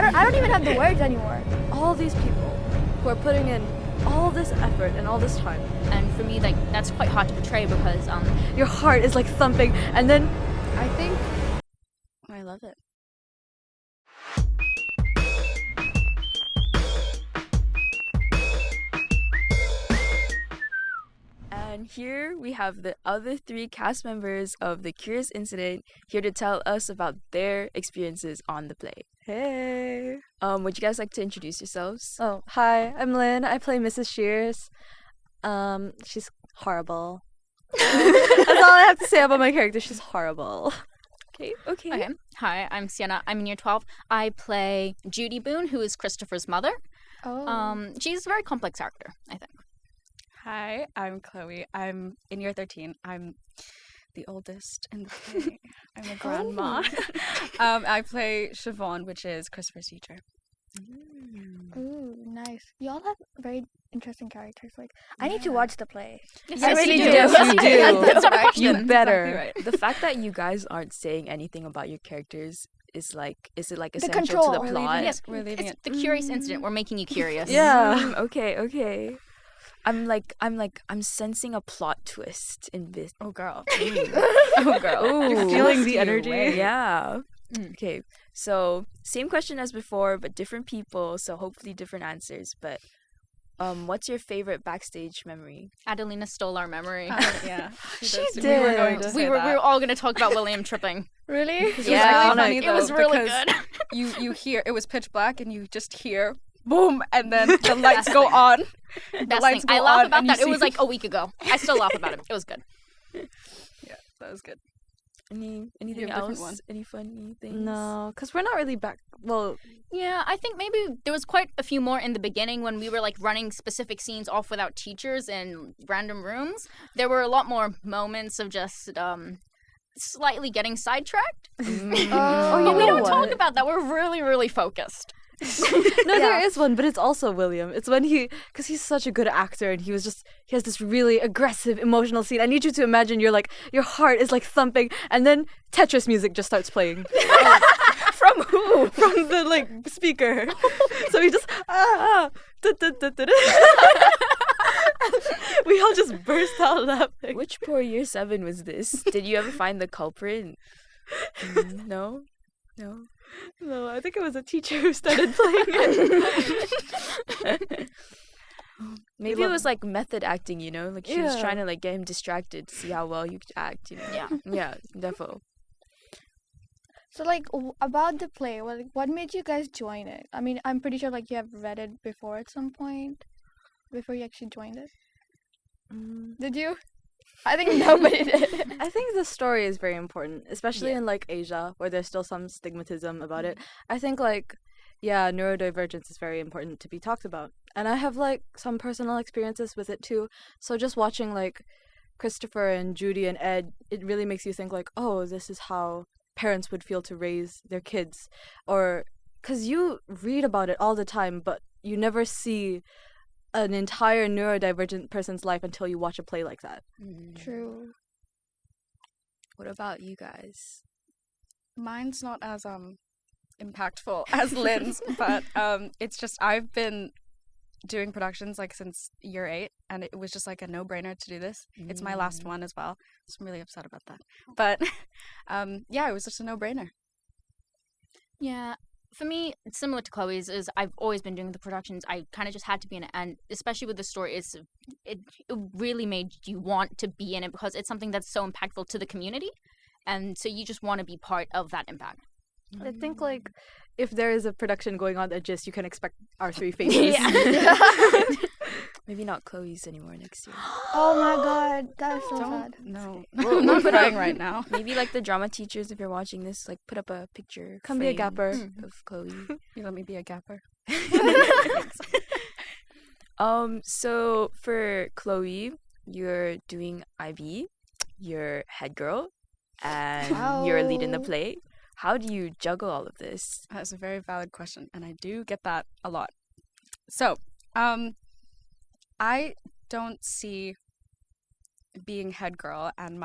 I don't even have the words anymore. All these people who are putting in all this effort and all this time. And for me, like, that's quite hard to portray because your heart is like thumping, and then I think I love it. And here we have the other 3 cast members of The Curious Incident here to tell us about their experiences on the play. hey. Would you guys like to introduce yourselves? Oh, hi, I'm Lynn. I play Mrs. Shears. She's horrible. That's all I have to say about my character. She's horrible. Okay. Hi, I'm Sienna. I'm in year 12. I play Judy Boone, who is Christopher's mother. She's a very complex character, I think. Hi, I'm Chloe. I'm in year 13. I'm the oldest in the play. I'm a grandma. I play Siobhan, which is Christopher's teacher. Ooh, nice. Y'all have very interesting characters. Like, I need to watch the play. Yes, I really you do. Yes, you do. That's not a question. You better. Exactly right. The fact that you guys aren't saying anything about your characters is it like essential control. to the We're plot? Yes, We're leaving it's it. the curious incident. We're making you curious. Yeah. Okay. I'm sensing a plot twist in this. Oh, girl. Oh, girl. You're feeling the energy. Yeah. Okay. So same question as before, but different people. So hopefully different answers. But what's your favorite backstage memory? Adelina stole our memory. Yeah. She We were going did. to we say were that. all going to talk about William tripping. Really? It was Yeah. really funny, It though, was really because good. you hear, it was pitch black, and you just hear, boom, and then the lights go on. The Best lights thing. go I laugh on, about and you that. It was see- like a week ago. I still laugh about it. It was good. Yeah, that was good. Anything have a different else? one. Any funny things? No, because we're not really back. Well, Yeah, I think maybe there was quite a few more in the beginning when we were like running specific scenes off without teachers in random rooms. There were a lot more moments of just slightly getting sidetracked. Oh, But we know don't what? talk about that. We're really, really focused. no, there is one, but it's also William. It's when because he's such a good actor, and he has this really aggressive, emotional scene. I need you to imagine your heart is like thumping, and then Tetris music just starts playing. From who? From the speaker. So he just we all just burst out laughing. Which poor year 7 was this? Did you ever find the culprit? No. No, I think it was a teacher who started playing it. Maybe it was like method acting, like she was Yeah. trying to like get him distracted to see how well you could act, Yeah. Yeah, defo. So, like, about the play, what made you guys join it? I mean, I'm pretty sure, like, you have read it before at some point, before you actually joined it. Did you? I think nobody did. I think the story is very important, especially in like Asia, where there's still some stigmatism about it. I think neurodivergence is very important to be talked about, and I have like some personal experiences with it too. So just watching like Christopher and Judy and Ed, it really makes you think like, oh, this is how parents would feel to raise their kids, or because you read about it all the time, but you never see an entire neurodivergent person's life until you watch a play like that. True. What about you guys? Mine's not as impactful as Lynn's, but it's just I've been doing productions like since year 8, and it was just like a no-brainer to do this. It's my last one as well, so I'm really upset about that. But yeah, it was just a no-brainer. Yeah. For me, it's similar to Chloe's, is I've always been doing the productions. I kind of just had to be in it, and especially with the story, it really made you want to be in it because it's something that's so impactful to the community, and so you just want to be part of that impact. I think like if there is a production going on at JIS, you can expect our 3 faces. Maybe not Chloe's anymore next year. Oh my god, that is so sad. No, Well, I'm not crying right now. Maybe like the drama teachers, if you're watching this, like put up a picture. Come be a frame gapper. of Chloe. You let me be a gapper. So for Chloe, you're doing IB, you're head girl, and you're a lead in the Wow. play. How do you juggle all of this? That's a very valid question, and I do get that a lot. So, I don't see being head girl and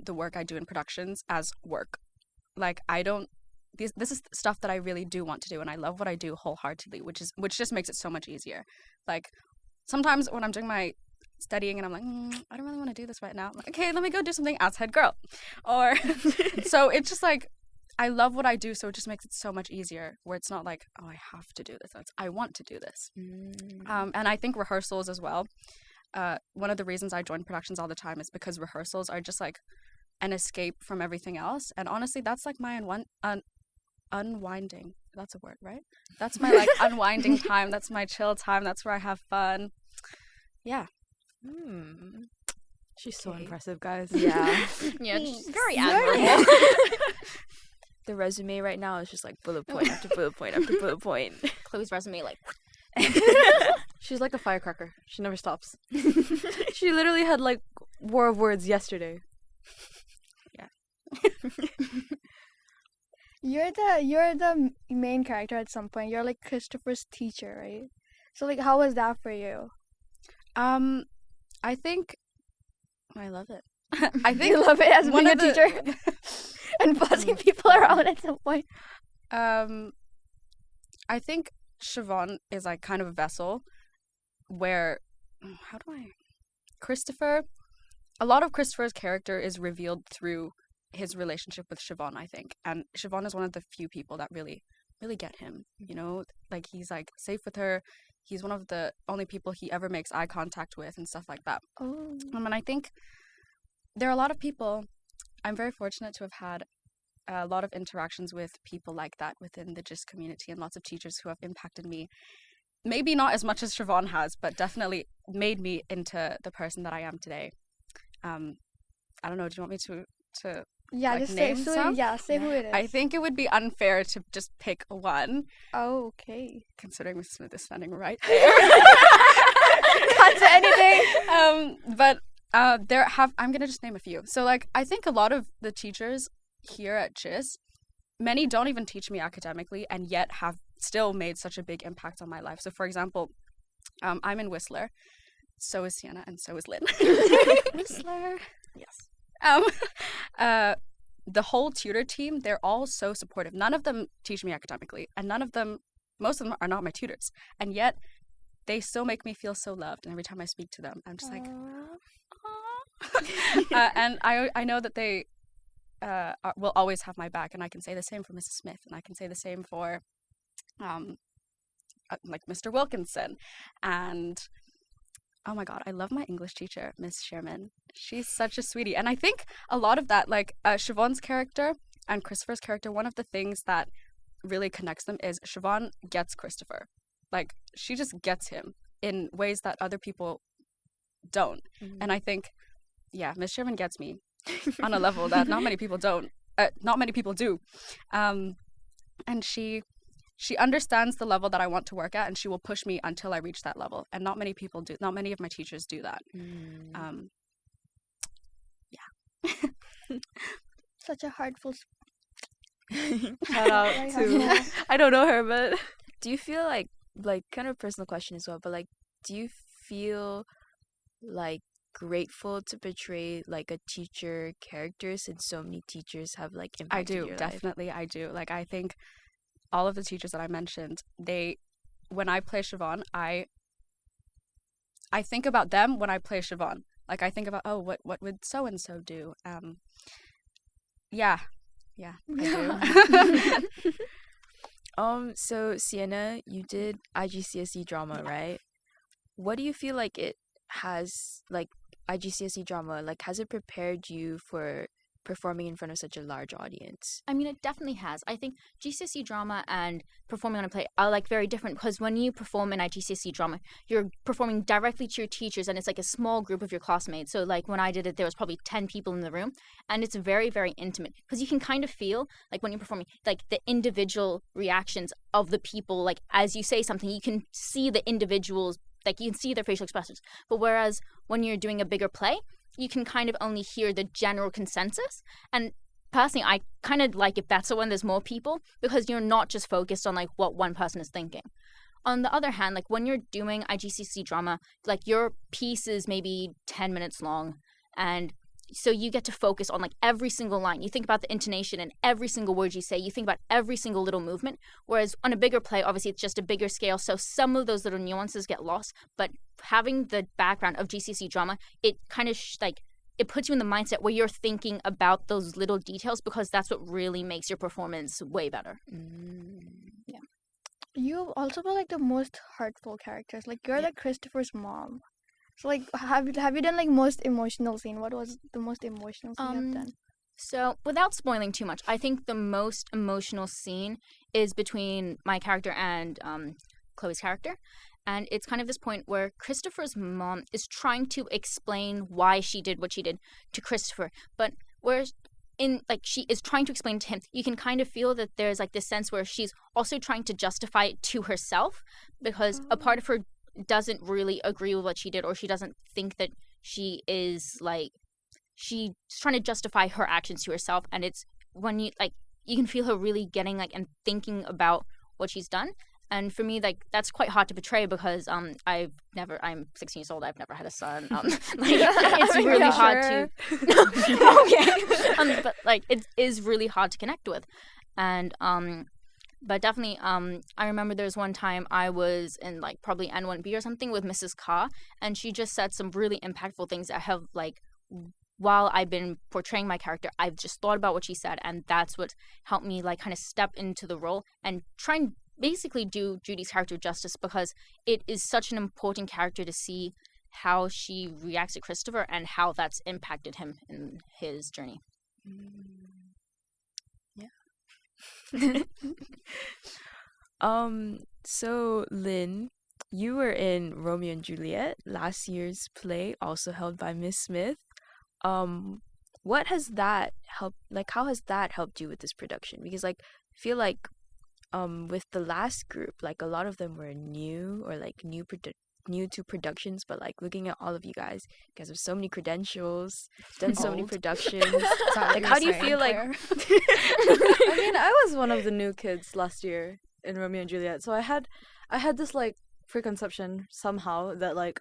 the work I do in productions as work. Like, I don't this is stuff that I really do want to do, and I love what I do wholeheartedly, which just makes it so much easier. Like sometimes when I'm doing my studying and I'm like, I don't really want to do this right now. I'm like, okay, let me go do something as head girl. Or so it's just like I love what I do, so it just makes it so much easier. Where it's not like, oh, I have to do this. It's I want to do this. And I think rehearsals as well. One of the reasons I join productions all the time is because rehearsals are just like an escape from everything else. And honestly, that's like my unwinding. That's a word, right? That's my like unwinding time. That's my chill time. That's where I have fun. Yeah. She's so impressive, guys. Yeah. Yeah, she's very admirable. The resume right now is just like bullet point after bullet point after bullet point. Chloe's resume, like, She's like a firecracker. She never stops. She literally had like war of words yesterday. You're the main character at some point. You're like Christopher's teacher, right? So like, how was that for you? I think I love it. I think You love it as one being a of teacher and bossing people around at some point. I think Siobhan is like kind of a vessel where a lot of Christopher's character is revealed through his relationship with Siobhan, I think. And Siobhan is one of the few people that really, really get him, you know? Like, he's, like, safe with her. He's one of the only people he ever makes eye contact with and stuff like that. Oh. And I think there are a lot of people. I'm very fortunate to have had a lot of interactions with people like that within the JIS community and lots of teachers who have impacted me. Maybe not as much as Siobhan has, but definitely made me into the person that I am today. I don't know. Do you want me to Yeah, like, just say name some? say who it is. I think it would be unfair to just pick one, Oh, okay. considering Mrs. Smith is standing right there. Can't say anything. But I'm gonna just name a few. So like I think a lot of the teachers here at JIS, many don't even teach me academically and yet have still made such a big impact on my life. So for example, I'm in Whistler, so is Sienna, and so is Lynn. Whistler. Yes. The whole tutor team, they're all so supportive. None of them teach me academically, and most of them are not my tutors. And yet, they still make me feel so loved. And every time I speak to them, I'm just like, aw. And I know that they will always have my back. And I can say the same for Mrs. Smith, and I can say the same for like Mr. Wilkinson. And oh my God, I love my English teacher, Miss Sherman. She's such a sweetie. And I think a lot of that, like Siobhan's character and Christopher's character, one of the things that really connects them is Siobhan gets Christopher. Like, she just gets him in ways that other people don't. Mm-hmm. And I think, yeah, Miss Sherman gets me on a level that not many people do. And she understands the level that I want to work at, and she will push me until I reach that level. And not many people do. Not many of my teachers do that. Yeah. Such a heartful. Shout out Very to helpful. I don't know her, but Do you feel like kind of a personal question as well, but like, do you feel like grateful to portray like a teacher character since so many teachers have like I impacted do, your life? definitely. I do. Like, I think all of the teachers that I mentioned, when I play Siobhan, I think about them when I play Siobhan. Like, I think about, oh, what would so and so do? Yeah, I do. So Sienna, you did IGCSE drama, right? What do you feel like it has, like IGCSE drama, like has it prepared you for performing in front of such a large audience? I mean, it definitely has. I think GCSE drama and performing on a play are like very different, because when you perform in IGCSE drama, you're performing directly to your teachers, and it's like a small group of your classmates. So like when I did it, there was probably 10 people in the room, and it's very, very intimate, because you can kind of feel like when you're performing, like the individual reactions of the people. Like as you say something, you can see the individuals, like you can see their facial expressions. But whereas when you're doing a bigger play, you can kind of only hear the general consensus. And personally, I kind of like it better when there's more people, because you're not just focused on like what one person is thinking. On the other hand, like when you're doing IGCSE drama, like your piece is maybe 10 minutes long, and so you get to focus on like every single line. You think about the intonation and every single word you say. You think about every single little movement. Whereas on a bigger play, obviously it's just a bigger scale, so some of those little nuances get lost. But having the background of GCSE drama, it kind of it puts you in the mindset where you're thinking about those little details, because that's what really makes your performance way better. Yeah. You also were like the most hurtful characters. Like you're like Christopher's mom. So like have you done like most emotional scene? What was the most emotional scene you've done? So without spoiling too much, I think the most emotional scene is between my character and Chloe's character. And it's kind of this point where Christopher's mom is trying to explain why she did what she did to Christopher. But whereas she is trying to explain to him, you can kind of feel that there's like this sense where she's also trying to justify it to herself, because a part of her doesn't really agree with what she did, or she doesn't think that she is like, she's trying to justify her actions to herself. And it's when you can feel her really getting like and thinking about what she's done. And for me, like, that's quite hard to portray, because I'm 16 years old. I've never had a son. It's really hard to. Okay. But like, it is really hard to connect with, and but definitely, I remember there was one time I was in like probably N1B or something with Mrs. Ka, and she just said some really impactful things that have like, while I've been portraying my character, I've just thought about what she said, and that's what helped me like kind of step into the role and try and basically do Judy's character justice, because it is such an important character to see how she reacts to Christopher and how that's impacted him in his journey. Yeah. So Lynn, you were in Romeo and Juliet, last year's play, also held by Miss Smith. What has that helped? Like, how has that helped you with this production? Because like, I feel like with the last group, like a lot of them were new, or like new to productions, but like looking at all of you guys have so many credentials, done so many productions. Like, how do you feel like? I mean, I was one of the new kids last year in Romeo and Juliet, so I had this like preconception somehow that like,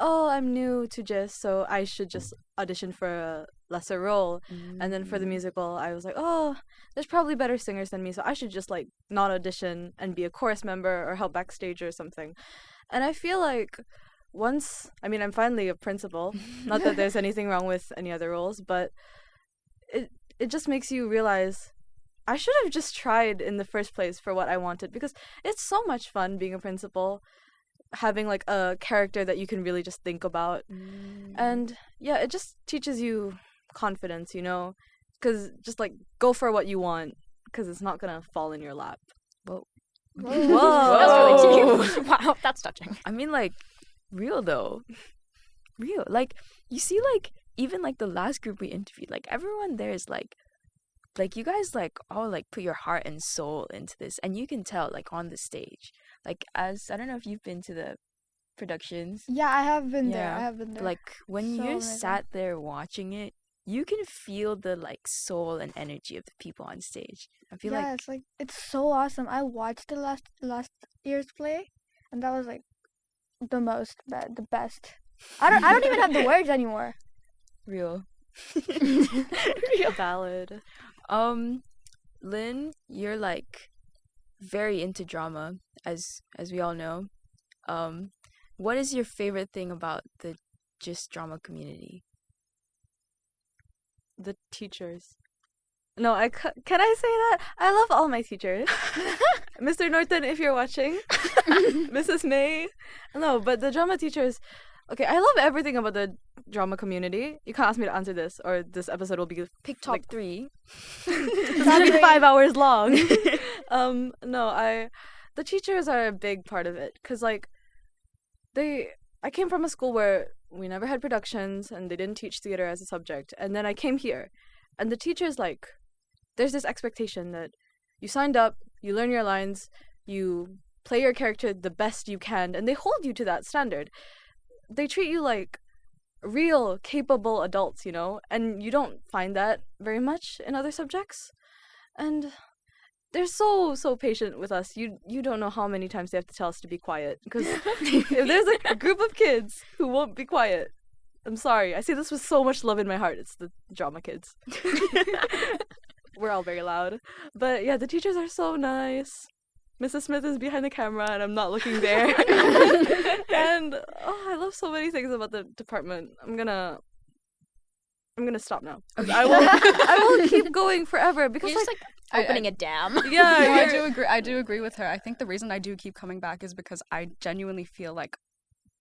oh, I'm new to JIS, so I should just audition for a lesser role. And then for the musical, I was like, oh, there's probably better singers than me, so I should just like not audition and be a chorus member or help backstage or something. And I feel like I'm finally a principal. Not that there's anything wrong with any other roles, but it just makes you realize I should have just tried in the first place for what I wanted, because it's so much fun being a principal, having like a character that you can really just think about. And yeah, it just teaches you confidence, because just like go for what you want, because it's not gonna fall in your lap. Whoa. That's really deep. Wow, that's touching. I mean, like, real though. Real. Like, you see, like, even like the last group we interviewed, like everyone there is like you guys like all like put your heart and soul into this, and you can tell like on the stage. Like, as I don't know if you've been to the productions. Yeah, I have been there. I have been there. Like, when you sat there watching it, you can feel the like soul and energy of the people on stage. I feel it's so awesome. I watched the last year's play, and that was like the best. I don't even have the words anymore. Real. Real valid. Lynn, you're like very into drama, as we all know. What is your favorite thing about the JIS drama community? The teachers. No, can I say that? I love all my teachers. Mr. Norton, if you're watching. Mrs. May. No, but the drama teachers. Okay, I love everything about the drama community. You can't ask me to answer this, or this episode will be pick top 3. That'll be 5 hours long. The teachers are a big part of it, because like I came from a school where we never had productions and they didn't teach theater as a subject, and then I came here, and the teachers, like, there's this expectation that you signed up, you learn your lines, you play your character the best you can, and they hold you to that standard. They treat you like real capable adults, and you don't find that very much in other subjects. And they're so patient with us. You don't know how many times they have to tell us to be quiet, because if there's a group of kids who won't be quiet, I'm sorry. I say this with so much love in my heart. It's the drama kids. We're all very loud. But yeah, the teachers are so nice. Mrs. Smith is behind the camera and I'm not looking there. And I love so many things about the department. I'm gonna stop now. I will keep going forever because You're just like opening a dam. yeah, No, I you're- do agree. I do agree with her. I think the reason I do keep coming back is because I genuinely feel like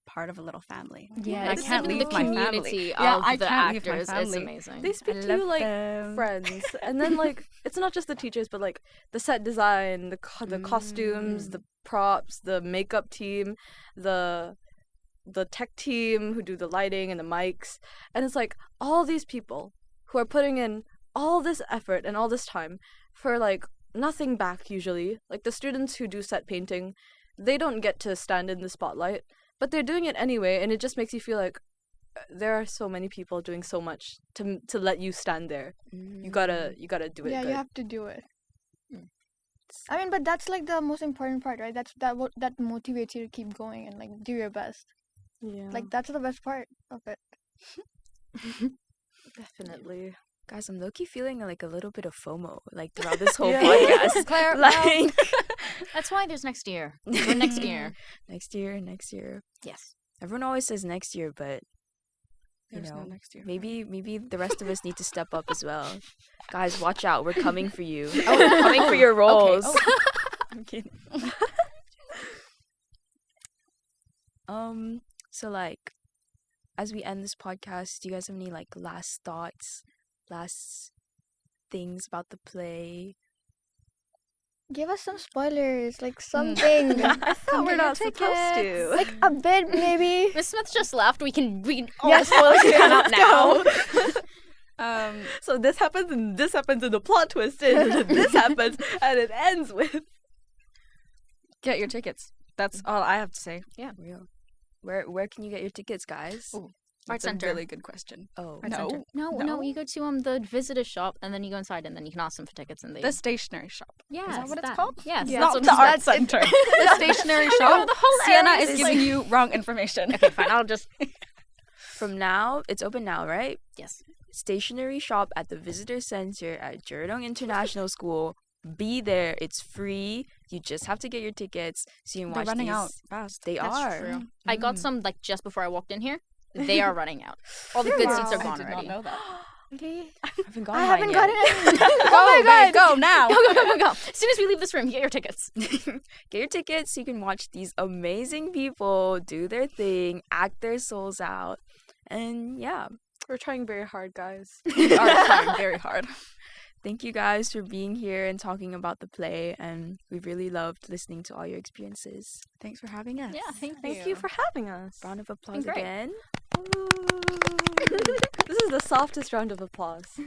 part of a little family. Yeah, I it's can't the leave my family. community Yeah, of I the can't leave my actors. It's family. amazing. they speak I to you love like them. friends, and then like it's not just the teachers, but like the set design, the costumes, the props, the makeup team, the tech team who do the lighting and the mics, and it's like all these people who are putting in all this effort and all this time for like nothing back usually. Like the students who do set painting, they don't get to stand in the spotlight, but they're doing it anyway, and it just makes you feel like there are so many people doing so much to let you stand there. You gotta do it. Yeah, good. you have to do it. I mean, but that's like the most important part, right? That motivates you to keep going and like do your best. Yeah, Like that's the best part of it. definitely. Guys, I'm low-key feeling like a little bit of FOMO, like throughout this whole Yeah. podcast. Claire, like That's why there's next year. Or next year. next year. Yes. Everyone always says next year, but you There's know, no next year. maybe the rest of us need to step up as well. Guys, watch out. We're coming for you. We're coming for your roles. I'm kidding. So like as we end this podcast, do you guys have any like last thoughts, last things about the play? Give us some spoilers, like something. I thought we're not supposed to. Like a bit, maybe. Miss Smith just left. We can all the spoilers can come out now. So this happens and this happens and the plot twist is and this happens and it ends with Get your tickets. That's all I have to say. Real. Where can you get your tickets, guys? Ooh, Art That's a Center. really good question. Oh, Art No. Center. No, you go to the visitor shop and then you go inside and then you can ask them for tickets and they. The stationery shop. Yeah, Is that what it's called? Yes, Yeah. that's Not what the it's art called. center. The stationery shop. the whole Sienna area is is giving you wrong information. Okay, fine. I'll just. from now, it's open now, right? Yes. Stationery shop at the visitor center at Jerudong International School. Be there. It's free. You just have to get your tickets so you can They're watch running these. out fast. They That's are. true. I got some like just before I walked in here. They are running out. All the good seats are Wow. gone I did already. not know that. Really? I haven't gotten I mine haven't yet. gotten it. Oh my god, go now. Go. As soon as we leave this room, get your tickets. Get your tickets so you can watch these amazing people do their thing, act their souls out. And yeah, we're trying very hard, guys. We are trying very hard. thank you guys for being here and talking about the play. And we really loved listening to all your experiences. Thanks for having us. Yeah, Thank you for having us. Round of applause great. again. This is the softest round of applause.